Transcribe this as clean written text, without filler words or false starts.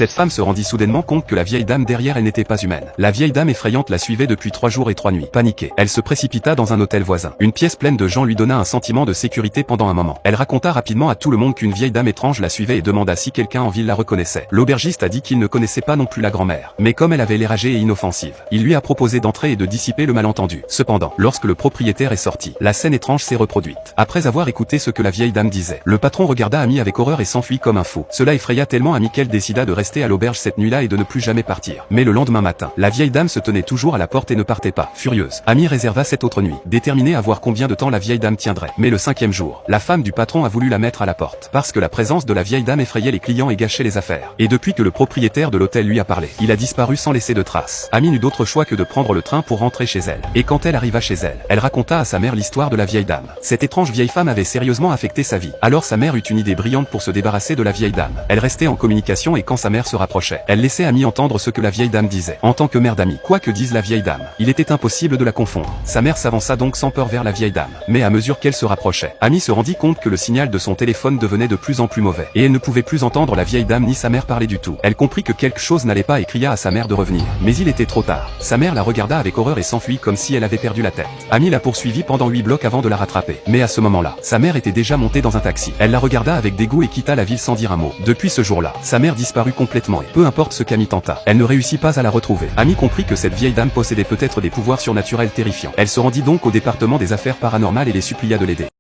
Cette femme se rendit soudainement compte que la vieille dame derrière elle n'était pas humaine. La vieille dame effrayante la suivait depuis 3 jours et 3 nuits. Paniquée, elle se précipita dans un hôtel voisin. Une pièce pleine de gens lui donna un sentiment de sécurité pendant un moment. Elle raconta rapidement à tout le monde qu'une vieille dame étrange la suivait et demanda si quelqu'un en ville la reconnaissait. L'aubergiste a dit qu'il ne connaissait pas non plus la grand-mère. Mais comme elle avait l'air âgée et inoffensive, il lui a proposé d'entrer et de dissiper le malentendu. Cependant, lorsque le propriétaire est sorti, la scène étrange s'est reproduite. Après avoir écouté ce que la vieille dame disait, le patron regarda Amy avec horreur et s'enfuit comme un fou. Cela effraya tellement Amy qu'elle décida de rester à l'auberge cette nuit et de ne plus jamais partir. Mais le lendemain matin, la vieille dame se tenait toujours à la porte et ne partait pas. Furieuse, Amy réserva cette autre nuit, déterminée à voir combien de temps la vieille dame tiendrait. Mais le 5e jour, la femme du patron a voulu la mettre à la porte, parce que la présence de la vieille dame effrayait les clients et gâchait les affaires. Et depuis que le propriétaire de l'hôtel lui a parlé, il a disparu sans laisser de traces. Amy n'eut d'autre choix que de prendre le train pour rentrer chez elle. Et quand elle arriva chez elle, elle raconta à sa mère l'histoire de la vieille dame. Cette étrange vieille femme avait sérieusement affecté sa vie. Alors sa mère eut une idée brillante pour se débarrasser de la vieille dame. Elle restait en communication et quand sa mère se rapprochait, elle laissait Amy entendre ce que la vieille dame disait. En tant que mère d'Amy, quoi que dise la vieille dame, il était impossible de la confondre. Sa mère s'avança donc sans peur vers la vieille dame. Mais à mesure qu'elle se rapprochait, Amy se rendit compte que le signal de son téléphone devenait de plus en plus mauvais. Et elle ne pouvait plus entendre la vieille dame ni sa mère parler du tout. Elle comprit que quelque chose n'allait pas et cria à sa mère de revenir. Mais il était trop tard. Sa mère la regarda avec horreur et s'enfuit comme si elle avait perdu la tête. Amy la poursuivit pendant 8 blocs avant de la rattraper. Mais à ce moment-là, sa mère était déjà montée dans un taxi. Elle la regarda avec dégoût et quitta la ville sans dire un mot. Depuis ce jour-là, sa mère disparut complètement et peu importe ce qu'Amy tenta, elle ne réussit pas à la retrouver. Amy comprit que cette vieille dame possédait peut-être des pouvoirs surnaturels terrifiants. Elle se rendit donc au département des affaires paranormales et les supplia de l'aider.